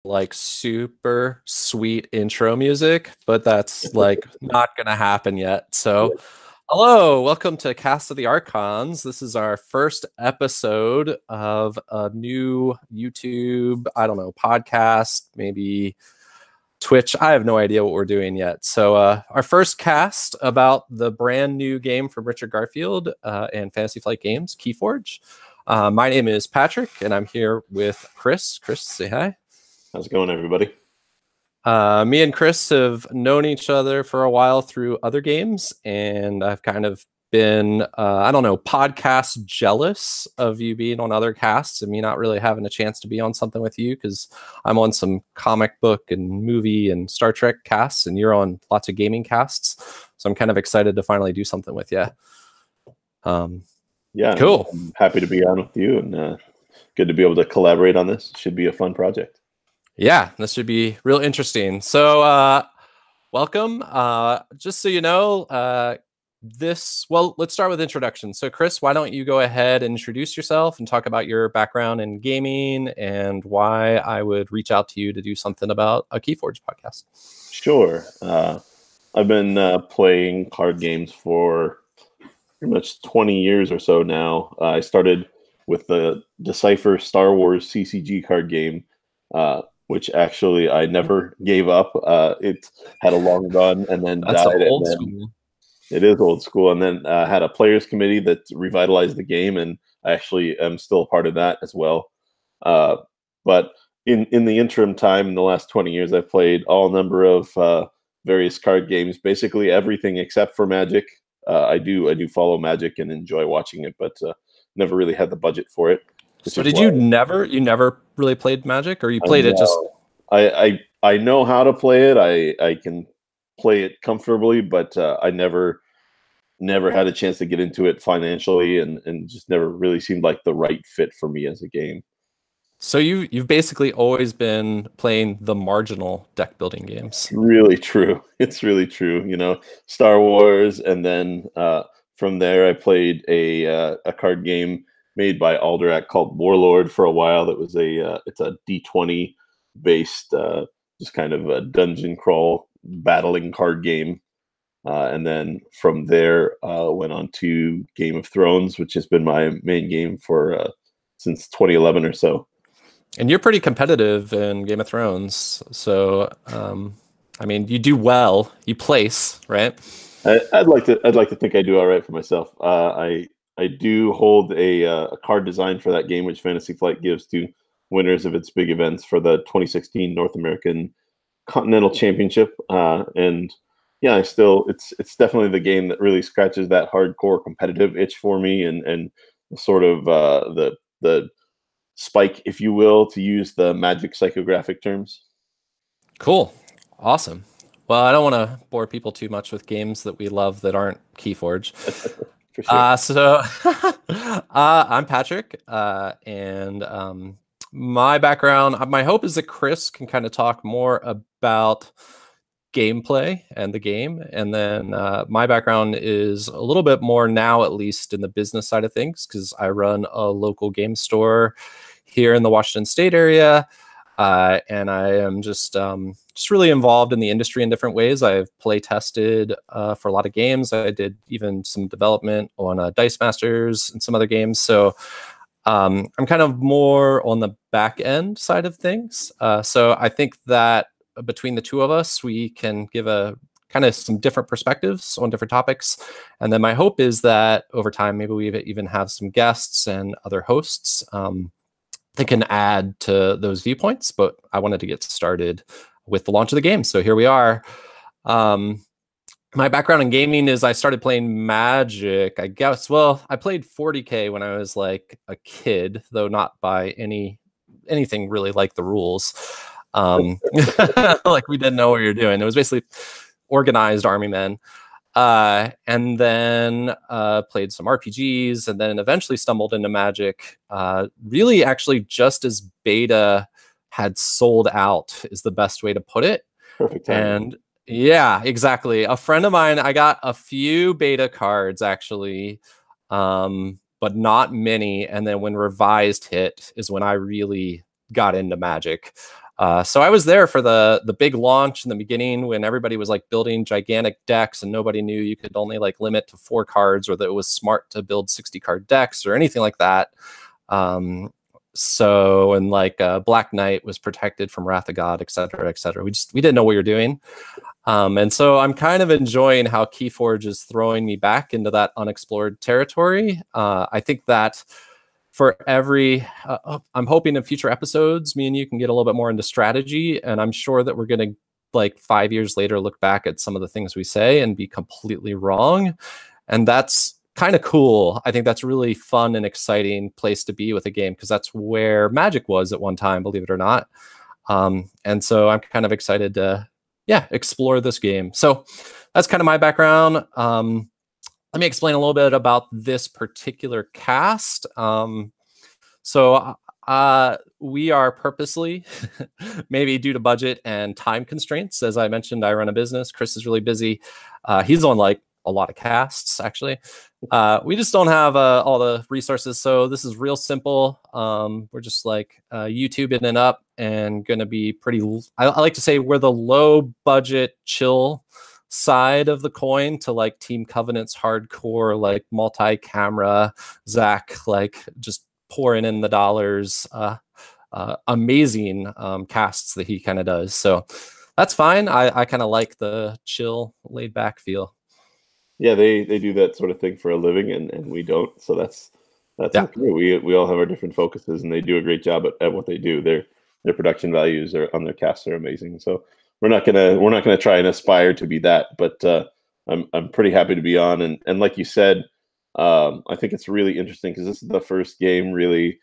like super sweet intro music, but that's like not gonna happen yet. So, hello, welcome to Cast of the Archons. This is our first episode of a new YouTube, I don't know, podcast, maybe Twitch. I have no idea what we're doing yet. So, our first cast about the brand new game from Richard Garfield and Fantasy Flight Games, KeyForge. My name is Patrick, and I'm here with Chris. Chris, say hi. How's it going, everybody? Me and Chris have known each other for a while through other games, and I've kind of been, I don't know, podcast jealous of you being on other casts and me not really having a chance to be on something with you because I'm on some comic book and movie and Star Trek casts, and you're on lots of gaming casts. So I'm kind of excited to finally do something with you. Yeah, cool. I'm happy to be on with you, and good to be able to collaborate on this. It should be a fun project. Yeah, this should be real interesting. So, welcome. Just so you know, let's start with introduction. So, Chris, why don't you go ahead and introduce yourself and talk about your background in gaming and why I would reach out to you to do something about a KeyForge podcast? Sure. I've been playing card games for pretty much 20 years or so now. I started with the Decipher Star Wars CCG card game, which actually I never gave up. It had a long run and then That's died. old school. It is old school. And then had a players committee that revitalized the game, and I actually am still a part of that as well. But in the interim time, in the last 20 years, I've played all number of various card games, basically everything except for Magic. I do follow Magic and enjoy watching it, but never really had the budget for it. So you never really played Magic, or you played it just? I know how to play it. I can play it comfortably, but I never had a chance to get into it financially, and just never really seemed like the right fit for me as a game. So you've basically always been playing the marginal deck building games. Really true. It's really true. You know, Star Wars, and then from there I played a card game made by Alderac called Warlord for a while. That was it's a D20 based just kind of a dungeon crawl battling card game, and then from there went on to Game of Thrones, which has been my main game for since 2011 or so. And you're pretty competitive in Game of Thrones, so I mean, you do well. You place, right? I'd like to think I do all right for myself. I do hold a card design for that game, which Fantasy Flight gives to winners of its big events for the 2016 North American Continental Championship. And yeah, it's definitely the game that really scratches that hardcore competitive itch for me, and sort of the spike, if you will, to use the Magic psychographic terms. Cool. Awesome. Well, I don't want to bore people too much with games that we love that aren't KeyForge. For sure. So I'm Patrick, and my background, my hope is that Chris can kind of talk more about gameplay and the game, and then my background is a little bit more now, at least in the business side of things, because I run a local game store here in the Washington State area, and I am just really involved in the industry in different ways. I've play tested for a lot of games. I did even some development on Dice Masters and some other games. So I'm kind of more on the back end side of things. So I think that between the two of us, we can give a kind of some different perspectives on different topics. And then my hope is that over time, maybe we even have some guests and other hosts that can add to those viewpoints. But I wanted to get started with the launch of the game. So here we are. My background in gaming is I started playing Magic, I guess. Well, I played 40K when I was like a kid, though not by anything really like the rules. Like we didn't know what we were doing. It was basically organized army men. And then played some RPGs, and then eventually stumbled into Magic. Really, actually, just as beta had sold out is the best way to put it. Perfect time. And yeah, exactly. A friend of mine, I got a few beta cards actually, but not many. And then when Revised hit is when I really got into Magic. So I was there for the big launch in the beginning when everybody was like building gigantic decks and nobody knew you could only like limit to 4 cards, or that it was smart to build 60 card decks or anything like that. So, and like Black Knight was protected from Wrath of God, et cetera, et cetera. We didn't know what we were doing. And so I'm kind of enjoying how KeyForge is throwing me back into that unexplored territory. I think that for every, I'm hoping in future episodes, me and you can get a little bit more into strategy. And I'm sure that we're going to, like 5 years later, look back at some of the things we say and be completely wrong. And that's kind of cool. I think that's a really fun and exciting place to be with a game, because that's where Magic was at one time, believe it or not. And so I'm kind of excited to, explore this game. So that's kind of my background. Let me explain a little bit about this particular cast. So we are purposely, maybe due to budget and time constraints. As I mentioned, I run a business. Chris is really busy. He's on like a lot of casts, actually. We just don't have all the resources. So this is real simple. We're just like YouTubing it up and going to be pretty, I like to say we're the low budget, chill side of the coin to like Team Covenant's hardcore, like multi-camera, Zach, like just pouring in the dollars, amazing casts that he kind of does. So that's fine. I kind of like the chill, laid back feel. Yeah, they do that sort of thing for a living, and we don't. So that's okay. We all have our different focuses, and they do a great job at what they do. Their production values on their casts are amazing. So we're not gonna try and aspire to be that, but I'm pretty happy to be on. And like you said, I think it's really interesting because this is the first game really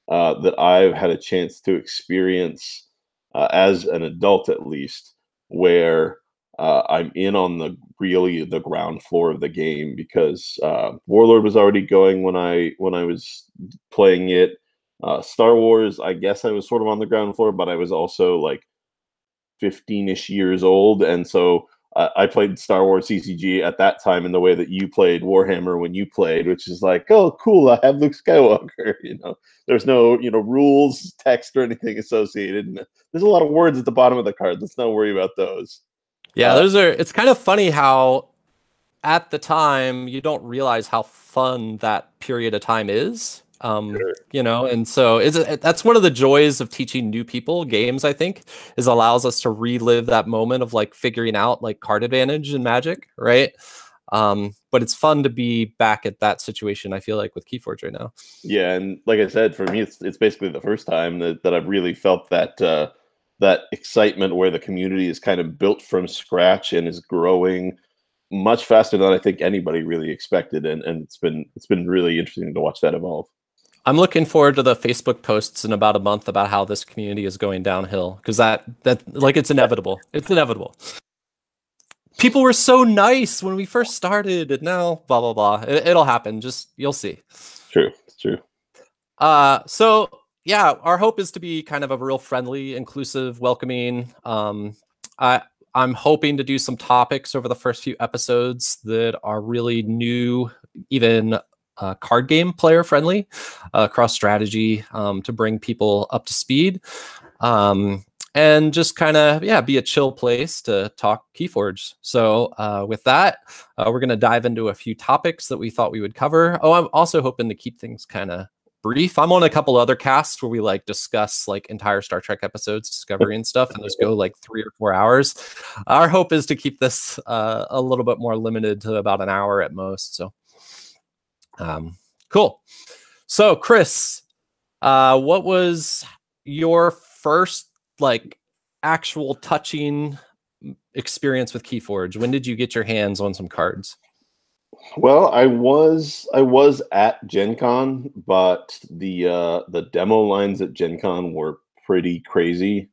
that I've had a chance to experience as an adult, at least, where I'm in on the ground floor of the game, because Warlord was already going when I was playing it. Star Wars, I guess I was sort of on the ground floor, but I was also like 15-ish years old, and so I played Star Wars CCG at that time in the way that you played Warhammer when you played, which is like, oh, cool, I have Luke Skywalker. There's no rules, text, or anything associated. And there's a lot of words at the bottom of the card. Let's not worry about those. Yeah, it's kind of funny how at the time you don't realize how fun that period of time is. Sure. And so that's one of the joys of teaching new people games, I think, is allows us to relive that moment of like figuring out like card advantage in Magic, right? But it's fun to be back at that situation, I feel like, with KeyForge right now. Yeah, and like I said, for me, it's basically the first time that I've really felt that that excitement where the community is kind of built from scratch and is growing much faster than I think anybody really expected, and it's been really interesting to watch that evolve. I'm looking forward to the Facebook posts in about a month about how this community is going downhill, because that like it's inevitable. It's inevitable. People were so nice when we first started, and now blah blah blah. It'll happen. Just you'll see. True. It's true. So yeah, our hope is to be kind of a real friendly, inclusive, welcoming. I'm hoping to do some topics over the first few episodes that are really new, even card game player friendly, cross strategy, to bring people up to speed, and just kind of be a chill place to talk KeyForge. So with that, we're going to dive into a few topics that we thought we would cover. Oh, I'm also hoping to keep things kind of brief. I'm on a couple other casts where we like discuss like entire Star Trek episodes, Discovery and stuff, and those go like 3 or 4 hours. Our hope is to keep this a little bit more limited to about an hour at most. So cool. So Chris, what was your first like actual touching experience with KeyForge? When did you get your hands on some cards? Well, I was at Gen Con, but the demo lines at Gen Con were pretty crazy.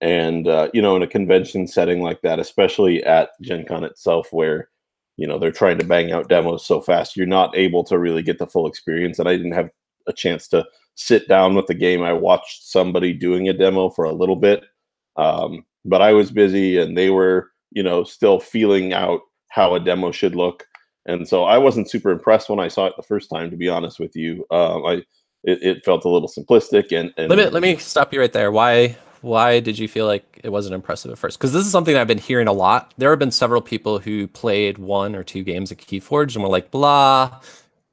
And in a convention setting like that, especially at Gen Con itself, where they're trying to bang out demos so fast, you're not able to really get the full experience. And I didn't have a chance to sit down with the game. I watched somebody doing a demo for a little bit, but I was busy, and they were still feeling out how a demo should look. And so I wasn't super impressed when I saw it the first time, to be honest with you. It felt a little simplistic. And let me stop you right there. Why Why did you feel like it wasn't impressive at first? Because this is something I've been hearing a lot. There have been several people who played 1 or 2 games at KeyForge and were like, blah.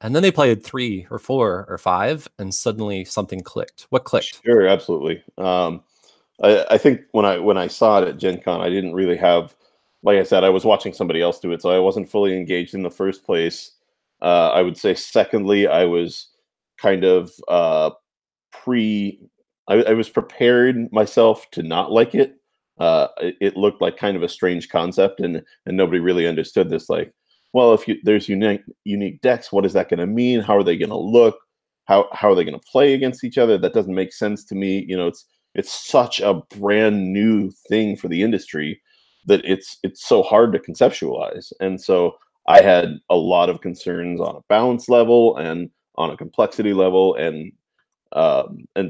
And then they played 3 or 4 or 5, and suddenly something clicked. What clicked? Sure, absolutely. I think when I saw it at Gen Con, I didn't really have, like I said, I was watching somebody else do it, so I wasn't fully engaged in the first place. I would say, secondly, I was kind of pre. I was prepared myself to not like it. It looked like kind of a strange concept, and nobody really understood this. Like, well, if there's unique decks, what is that going to mean? How are they going to look? How are they going to play against each other? That doesn't make sense to me. You know, it's such a brand new thing for the industry that it's so hard to conceptualize. And so I had a lot of concerns on a balance level and on a complexity level, and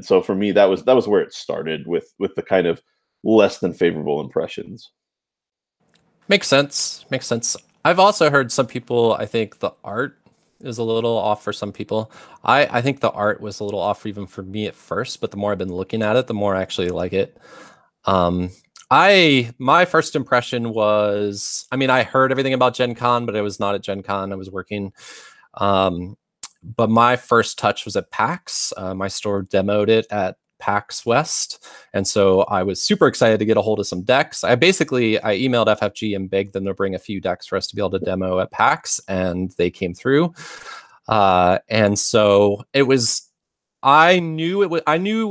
so for me that was where it started with the kind of less than favorable impressions. Makes sense. Makes sense. I've also heard some people, I think the art is a little off for some people. I think the art was a little off even for me at first, but the more I've been looking at it, the more I actually like it. Um, my first impression was, I mean, I heard everything about Gen Con, but I was not at Gen Con. I was working. Um, but my first touch was at PAX. My store demoed it at PAX West, and so I was super excited to get a hold of some decks. I emailed FFG and begged them to bring a few decks for us to be able to demo at PAX, and they came through. And so it was. I knew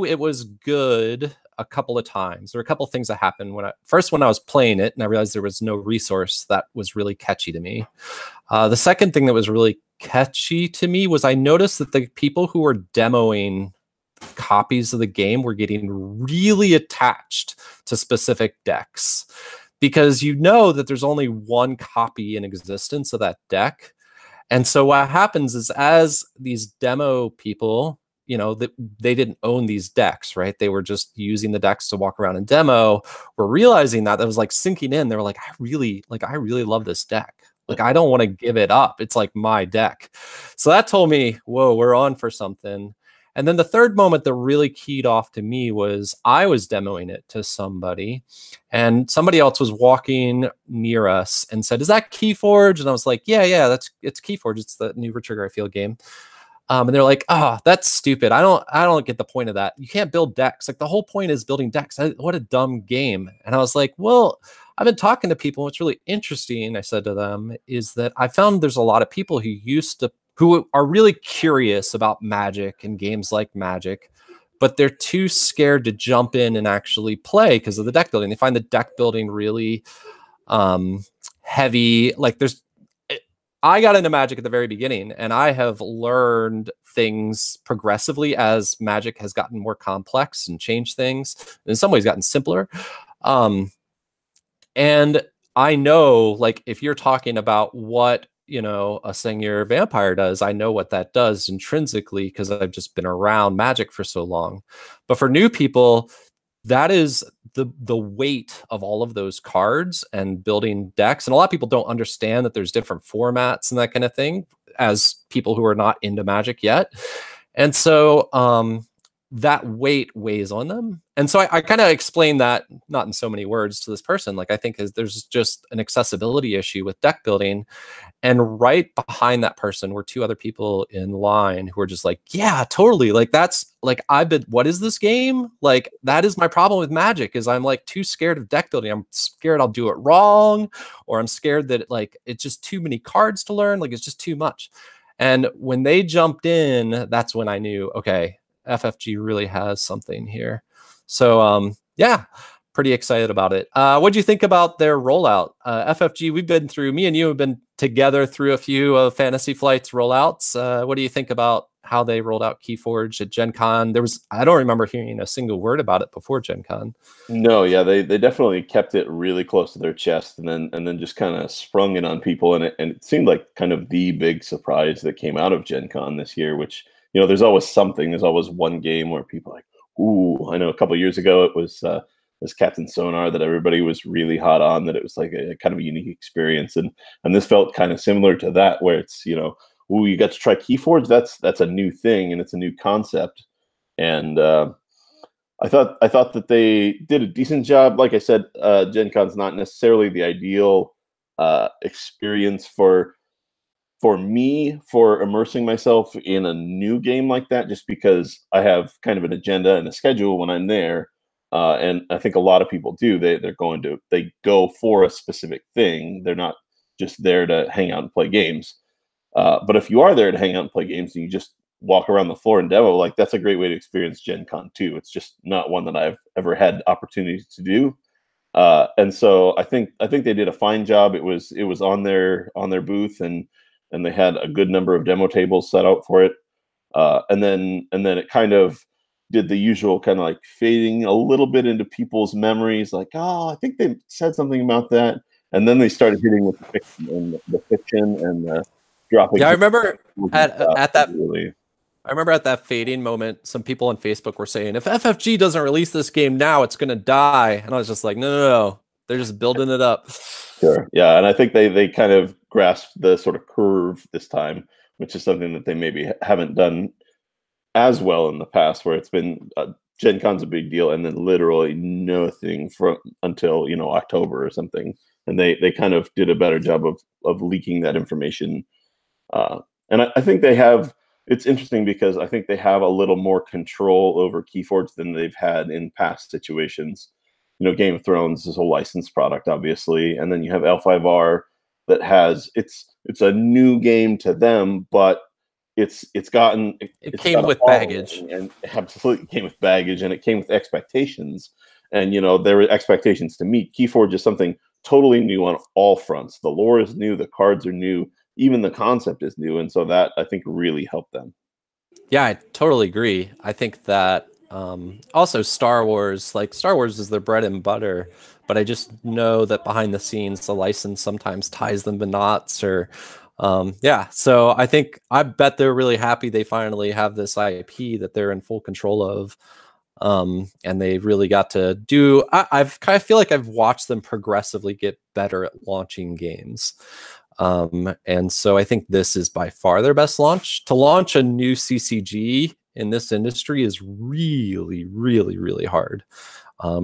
it was good a couple of times. There were a couple of things that happened when I was playing it, and I realized there was no resource that was really catchy to me. The second thing that was really catchy to me was I noticed that the people who were demoing copies of the game were getting really attached to specific decks, because you know that there's only one copy in existence of that deck. And so what happens is, as these demo people, you know, that they didn't own these decks, right? They were just using the decks to walk around and demo. Were realizing that was like sinking in. They were like, I really love this deck. Like, I don't want to give it up. It's like my deck. So that told me, whoa, we're on for something. And then the third moment that really keyed off to me was I was demoing it to somebody, and somebody else was walking near us and said, "Is that KeyForge?" And I was like, "Yeah, it's KeyForge. It's the new Trigger I Feel game." And they're like, "Oh, that's stupid. I don't get the point of that. You can't build decks. Like, the whole point is building decks. What a dumb game." And I was like, "Well, I've been talking to people. What's really interesting," I said to them, "is that I found there's a lot of people who are really curious about Magic and games like Magic, but they're too scared to jump in and actually play because of the deck building. They find the deck building really heavy. I got into Magic at the very beginning, and I have learned things progressively as Magic has gotten more complex and changed things. In some ways, gotten simpler. And I know, like, if you're talking about what, you know, a Sengir vampire does, I know what that does intrinsically because I've just been around Magic for so long. But for new people, that is the weight of all of those cards and building decks. And a lot of people don't understand that there's different formats and that kind of thing, as people who are not into Magic yet. And so that weight weighs on them. And so I kind of explained that, not in so many words, to this person. Like, I think there's just an accessibility issue with deck building. And right behind that person were 2 other people in line who were just like, "Yeah, totally. Like, that's like, what is this game? Like, that is my problem with Magic, is I'm like too scared of deck building. I'm scared I'll do it wrong, or I'm scared that like it's just too many cards to learn. Like, it's just too much." And when they jumped in, that's when I knew, okay, FFG really has something here. So yeah, pretty excited about it. What do you think about their rollout? FFG, me and you have been together through a few of Fantasy Flight's rollouts. What do you think about how they rolled out KeyForge at Gen Con? I don't remember hearing a single word about it before Gen Con. No, yeah, they definitely kept it really close to their chest, and then just kind of sprung it on people, and it seemed like kind of the big surprise that came out of Gen Con this year. Which, you know, there's always one game where people are like, ooh, I know a couple of years ago it was Captain Sonar that everybody was really hot on, that it was like a kind of a unique experience, and this felt kind of similar to that, where it's, you know, ooh, you got to try KeyForge. That's a new thing, and it's a new concept, and I thought that they did a decent job. Like I said, Gen Con's not necessarily the ideal experience for me for immersing myself in a new game like that, just because I have kind of an agenda and a schedule when I'm there. And I think a lot of people do. They go for a specific thing. They're not just there to hang out and play games. But if you are there to hang out and play games and you just walk around the floor and demo, like that's a great way to experience Gen Con too. It's just not one that I've ever had opportunities to do. And so I think they did a fine job. It was on their booth, and they had a good number of demo tables set out for it. And then it kind of did the usual kind of like fading a little bit into people's memories, like, oh, I think they said something about that. And then they started hitting with the fiction and the dropping Yeah, I remember stuff. at that Really, I remember at that fading moment, some people on Facebook were saying, if FFG doesn't release this game now, it's going to die. And I was just like, no, no, no. They're just building it up. sure, yeah, and I think they kind of grasped the sort of curve this time, which is something that they maybe haven't done as well in the past, where it's been Gen Con's a big deal, and then literally nothing from until October or something, and they kind of did a better job of leaking that information. And I think they have. It's interesting because I think they have a little more control over KeyForge than they've had in past situations. Game of Thrones is a licensed product, obviously, and then you have L5R that has it's a new game to them, but it's gotten It it's got came a with baggage. following, and it absolutely came with baggage, and it came with expectations. And there were expectations to meet. KeyForge is something totally new on all fronts. The lore is new, the cards are new, even the concept is new, and so that I think really helped them. Yeah, I totally agree. I think that also Star Wars is their bread and butter, but I just know that behind the scenes, the license sometimes ties them to knots or, yeah. So I bet they're really happy they finally have this IP that they're in full control of. And they really got to do, I've kind of feel like I've watched them progressively get better at launching games. And so I think this is by far their best launch. To launch a new CCG in this industry is really, really, really hard.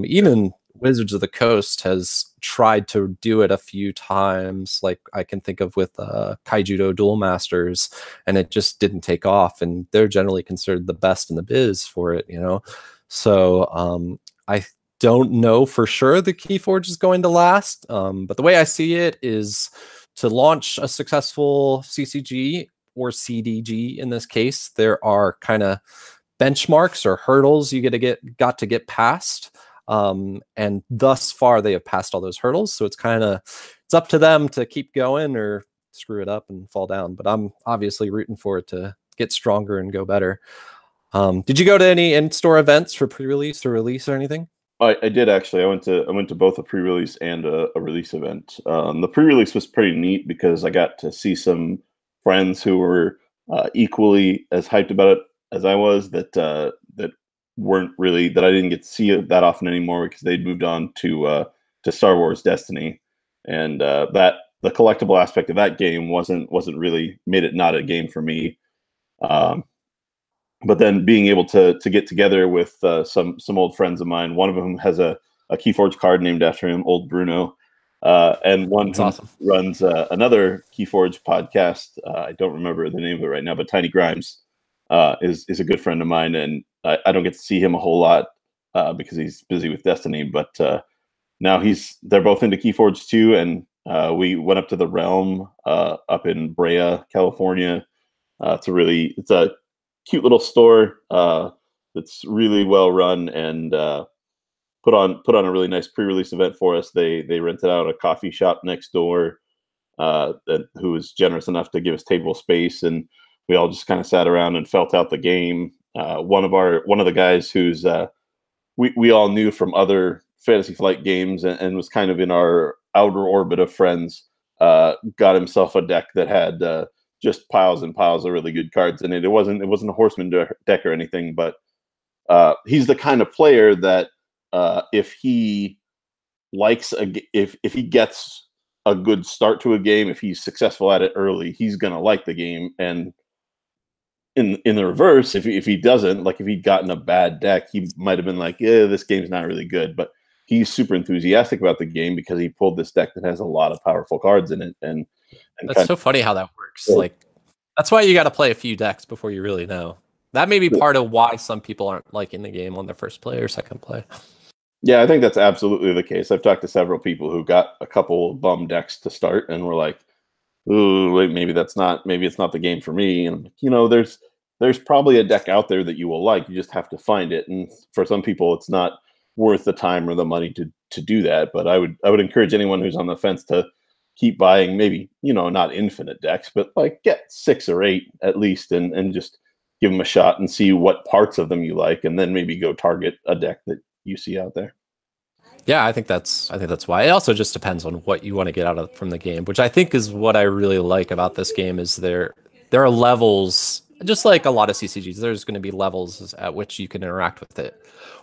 Even Wizards of the Coast has tried to do it a few times, like I can think of with Kaijudo Duel Masters, and it just didn't take off. And they're generally considered the best in the biz for it, So I don't know for sure the KeyForge is going to last, but the way I see it is to launch a successful CCG or CDG in this case, there are kind of benchmarks or hurdles you got to get past. And thus far they have passed all those hurdles. So it's up to them to keep going or screw it up and fall down. But I'm obviously rooting for it to get stronger and go better. Did you go to any in-store events for pre-release or release or anything? I did actually. I went to both a pre-release and a release event. The pre-release was pretty neat because I got to see some friends who were equally as hyped about it as I was. That weren't really that I didn't get to see it that often anymore because they'd moved on to Star Wars Destiny, and that the collectible aspect of that game wasn't really made it not a game for me. Um, but then being able to get together with some old friends of mine, one of them has a KeyForge card named after him, Old Bruno, and one That's who awesome. runs another KeyForge podcast. I don't remember the name of it right now, but Tiny Grimes is a good friend of mine, and I don't get to see him a whole lot because he's busy with Destiny. But now they're both into KeyForge too, and we went up to the Realm up in Brea, California. It's a cute little store that's really well run and put on a really nice pre-release event for us. They rented out a coffee shop next door who was generous enough to give us table space, and we all just kind of sat around and felt out the game. One of the guys who's we all knew from other Fantasy Flight games and was kind of in our outer orbit of friends, got himself a deck that had just piles and piles of really good cards in it. It wasn't a Horseman deck or anything, but he's the kind of player that if he if he gets a good start to a game, if he's successful at it early, he's gonna like the game. And in the reverse, if he doesn't, like if he'd gotten a bad deck, he might have been like, yeah, this game's not really good. But he's super enthusiastic about the game because he pulled this deck that has a lot of powerful cards in it. And That's so funny how that works. Like, that's why you got to play a few decks before you really know. That may be part of why some people aren't liking the game on their first play or second play. Yeah, I think that's absolutely the case. I've talked to several people who got a couple bum decks to start and were like, ooh, wait, maybe it's not the game for me. And there's probably a deck out there that you will like. You just have to find it. And for some people, it's not worth the time or the money to do that. But I would encourage anyone who's on the fence to keep buying, maybe, not infinite decks, but like get 6 or 8 at least, and just give them a shot and see what parts of them you like, and then maybe go target a deck that you see out there. Yeah, I think that's why. It also just depends on what you want to get out of from the game, which I think is what I really like about this game. Is there are levels, just like a lot of CCGs. There's going to be levels at which you can interact with it.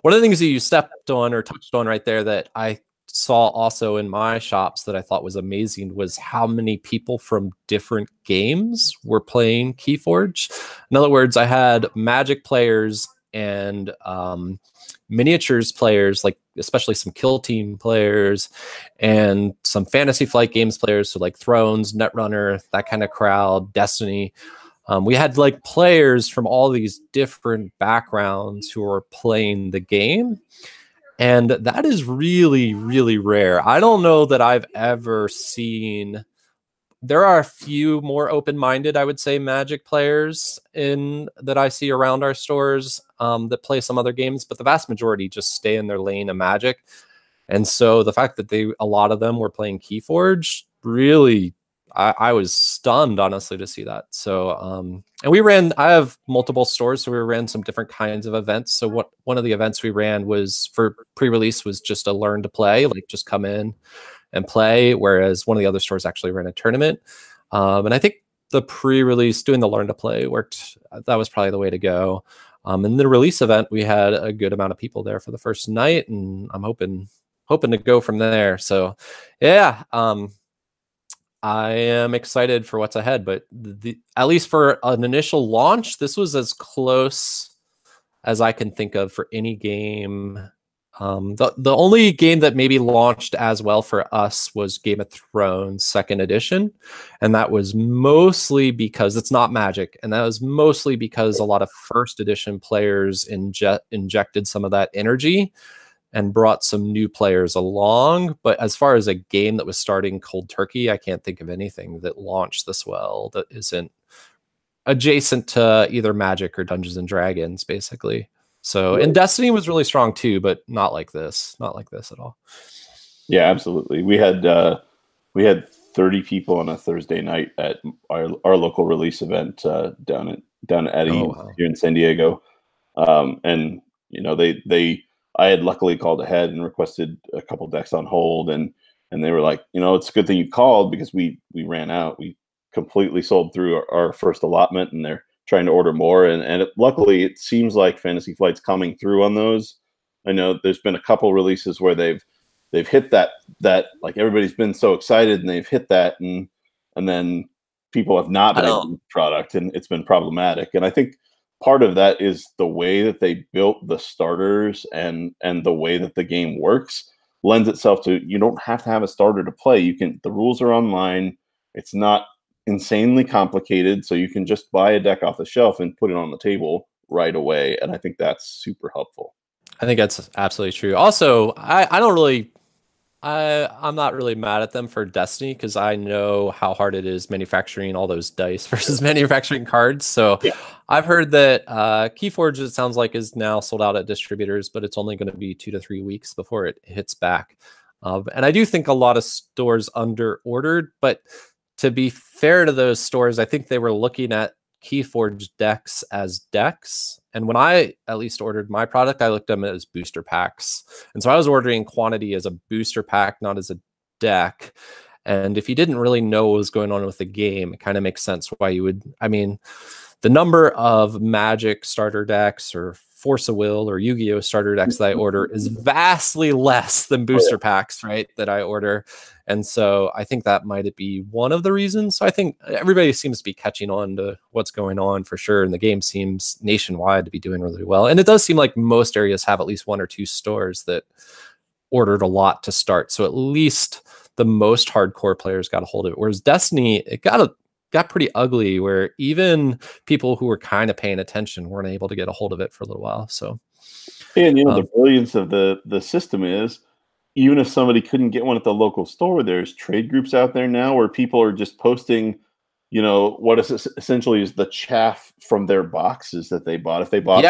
One of the things that you stepped on or touched on right there that I saw also in my shops that I thought was amazing was how many people from different games were playing KeyForge. In other words, I had Magic players and miniatures players, like especially some Kill Team players and some Fantasy Flight Games players, so like Thrones, Netrunner, that kind of crowd, Destiny. We had like players from all these different backgrounds who were playing the game. And that is really, really rare. I don't know that I've ever seen. There are a few more open-minded, I would say, Magic players that I see around our stores that play some other games, but the vast majority just stay in their lane of Magic. And so the fact that a lot of them were playing KeyForge, really, I was stunned, honestly, to see that. So, and I have multiple stores, so we ran some different kinds of events. So one of the events we ran was for pre-release was just a learn to play, like just come in and play, whereas one of the other stores actually ran a tournament. And I think the pre-release doing the learn to play worked. That was probably the way to go. And the release event, we had a good amount of people there for the first night, and I'm hoping to go from there. So yeah, I am excited for what's ahead, but at least for an initial launch, this was as close as I can think of for any game. The only game that maybe launched as well for us was Game of Thrones 2nd edition, and that was mostly because it's not Magic, and that was mostly because a lot of 1st edition players injected some of that energy and brought some new players along. But as far as a game that was starting cold turkey, I can't think of anything that launched this well that isn't adjacent to either Magic or Dungeons and Dragons, basically. So, and Destiny was really strong too, but not like this at all. Yeah, absolutely. We had 30 people on a Thursday night at our local release event down at Eddie here in San Diego, and I had luckily called ahead and requested a couple decks on hold, and they were like, it's a good thing you called because we ran out. We completely sold through our first allotment, and they're trying to order more. And luckily, it seems like Fantasy Flight's coming through on those. I know there's been a couple releases where they've hit that like everybody's been so excited and they've hit that, and then people have not been able to get the product, and it's been problematic. And I think part of that is the way that they built the starters and the way that the game works lends itself to, you don't have to have a starter to play. The rules are online. It's not insanely complicated, so you can just buy a deck off the shelf and put it on the table right away. And I think that's super helpful. I think that's absolutely true. Also, I'm not really mad at them for Destiny because I know how hard it is manufacturing all those dice versus manufacturing cards. So yeah. I've heard that KeyForge, it sounds like, is now sold out at distributors, but it's only going to be 2 to 3 weeks before it hits back. And I do think a lot of stores under ordered, but to be fair to those stores, I think they were looking at KeyForge decks as decks. And when I at least ordered my product, I looked at them as booster packs. And so I was ordering quantity as a booster pack, not as a deck. And if you didn't really know what was going on with the game, it kind of makes sense why you would, I mean, the number of Magic starter decks or Force of Will or Yu-Gi-Oh starter decks that I order is vastly less than booster packs, right, that I order. And so I think that might be one of the reasons. So I think everybody seems to be catching on to what's going on for sure. And the game seems nationwide to be doing really well. And it does seem like most areas have at least one or two stores that ordered a lot to start. So at least the most hardcore players got a hold of it. Whereas Destiny, it got pretty ugly where even people who were kind of paying attention weren't able to get a hold of it for a little while. So, and the brilliance of the system is, even if somebody couldn't get one at the local store, there's trade groups out there now where people are just posting, what is essentially is the chaff from their boxes that they bought. If they bought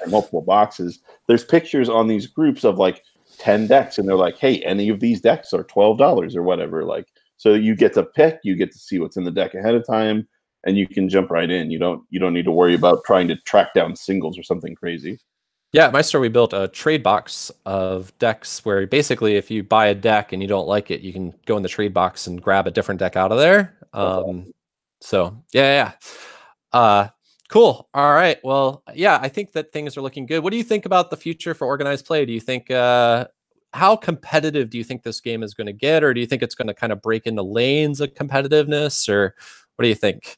multiple boxes, there's pictures on these groups of like 10 decks, and they're like, hey, any of these decks are $12 or whatever. Like, so you get to pick, you get to see what's in the deck ahead of time, and you can jump right in. You don't need to worry about trying to track down singles or something crazy. Yeah, at my store, we built a trade box of decks where basically if you buy a deck and you don't like it, you can go in the trade box and grab a different deck out of there. So yeah. Cool. All right. Well, yeah, I think that things are looking good. What do you think about the future for organized play? Do you think, how competitive do you think this game is going to get? Or do you think it's going to kind of break into lanes of competitiveness? Or what do you think?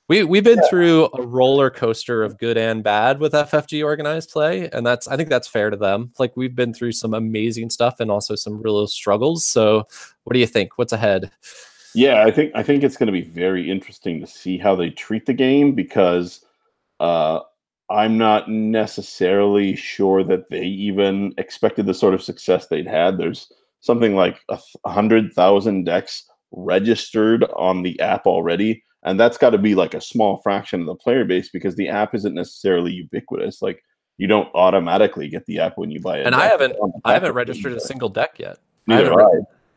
We've been through a roller coaster of good and bad with FFG organized play, and I think that's fair to them. Like, we've been through some amazing stuff and also some real struggles. So what do you think? What's ahead? Yeah, I think it's going to be very interesting to see how they treat the game, because I'm not necessarily sure that they even expected the sort of success they'd had. There's something like 100,000 decks registered on the app already. And that's got to be like a small fraction of the player base, because the app isn't necessarily ubiquitous. Like, you don't automatically get the app when you buy it. And I haven't registered a single deck yet. Neither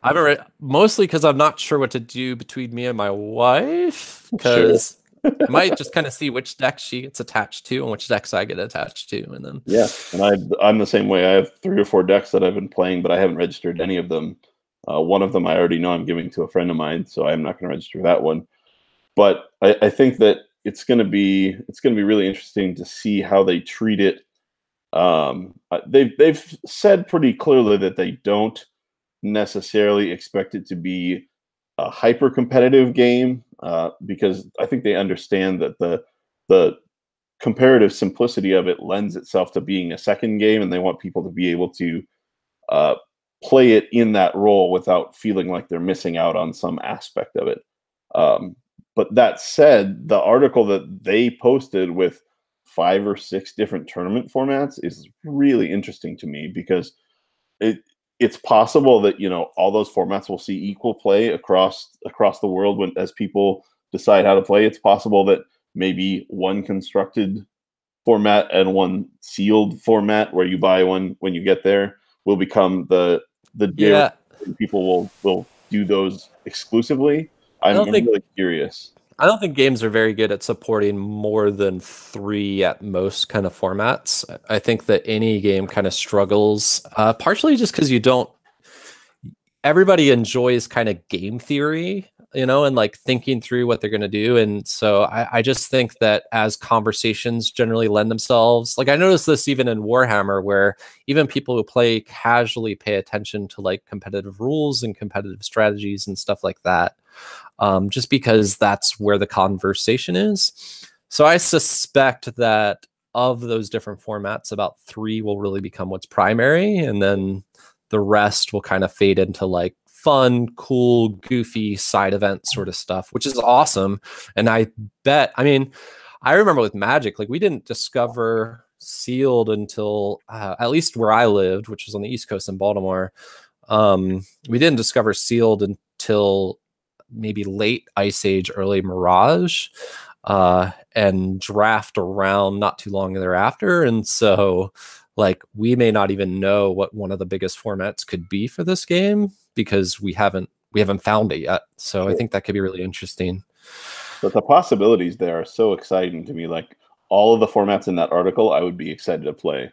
I haven't mostly because I'm not sure what to do between me and my wife, because I might just kind of see which decks she gets attached to and which decks I get attached to, and then and I'm the same way. I have 3 or 4 decks that I've been playing, but I haven't registered any of them. One of them I already know I'm giving to a friend of mine, so I'm not going to register that one. But I think that it's going to be really interesting to see how they treat it. They've said pretty clearly that they don't necessarily expect it to be a hyper competitive game, because I think they understand that the comparative simplicity of it lends itself to being a second game, and they want people to be able to play it in that role without feeling like they're missing out on some aspect of it. But that said, the article that they posted with 5 or 6 different tournament formats is really interesting to me, because it's possible that all those formats will see equal play across the world as people decide how to play. It's possible that maybe one constructed format and one sealed format, where you buy one when you get there, will become the people will do those exclusively. I'm really curious. I don't think games are very good at supporting more than 3 at most kind of formats. I think that any game kind of struggles, partially just because everybody enjoys kind of game theory, and like thinking through what they're going to do. And so I just think that as conversations generally lend themselves, like I noticed this even in Warhammer, where even people who play casually pay attention to like competitive rules and competitive strategies and stuff like that. Just because that's where the conversation is. So I suspect that of those different formats, about 3 will really become what's primary, and then the rest will kind of fade into like fun, cool, goofy side event sort of stuff, which is awesome. And I remember with Magic, like we didn't discover sealed until at least where I lived, which was on the East Coast in Baltimore. We didn't discover sealed until maybe late Ice Age, early Mirage, and draft around not too long thereafter. And so like we may not even know what one of the biggest formats could be for this game, because we haven't found it yet. So I think that could be really interesting. But the possibilities there are so exciting to me. Like, all of the formats in that article, I would be excited to play.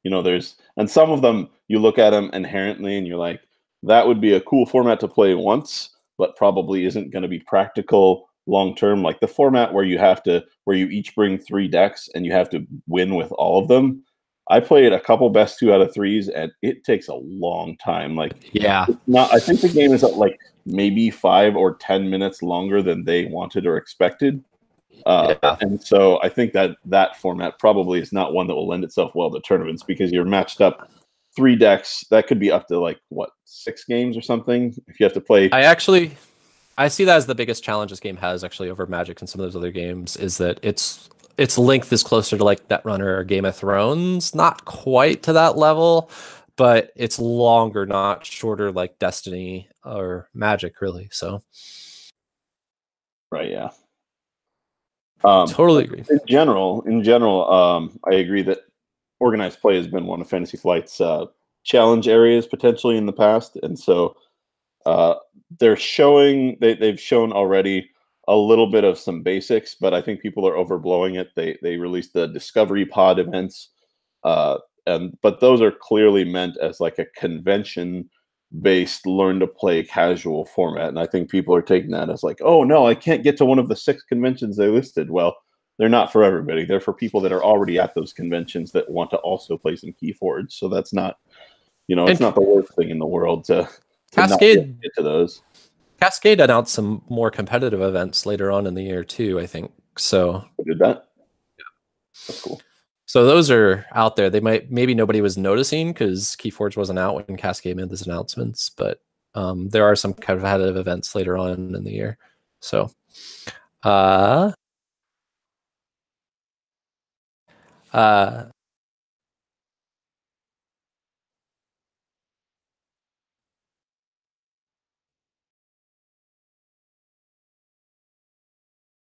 And some of them, you look at them inherently and you're like, that would be a cool format to play once, but probably isn't going to be practical long term. Like the format where you each bring 3 decks and you have to win with all of them. I played a couple best 2 out of 3s, and it takes a long time. Like, Yeah. it's not. I think the game is like maybe 5 or 10 minutes longer than they wanted or expected. Yeah. And so I think that format probably is not one that will lend itself well to tournaments, because you're matched up 3 decks. That could be up to like what, 6 games or something if you have to play. I see that as the biggest challenge this game has actually over Magic and some of those other games, is that its length is closer to like Netrunner or Game of Thrones, not quite to that level, but it's longer, not shorter like Destiny or Magic, really. So Right, yeah. totally agree. In general, I agree that organized play has been one of Fantasy Flight's challenge areas potentially in the past, and so uh, they've shown already a little bit of some basics, but I think people are overblowing it. They released the Discovery Pod events, uh, but those are clearly meant as like a convention based learn to play casual format, and I think people are taking that as like, oh no, I can't get to one of the 6 conventions they listed. Well, they're not for everybody. They're for people that are already at those conventions that want to also play some KeyForge. So that's not, it's And not the worst thing in the world to not be able to Cascade get to those. Cascade announced some more competitive events later on in the year too, I think. So I did that. That's cool. So those are out there. Maybe nobody was noticing because KeyForge wasn't out when Cascade made those announcements, but there are some competitive events later on in the year. So uh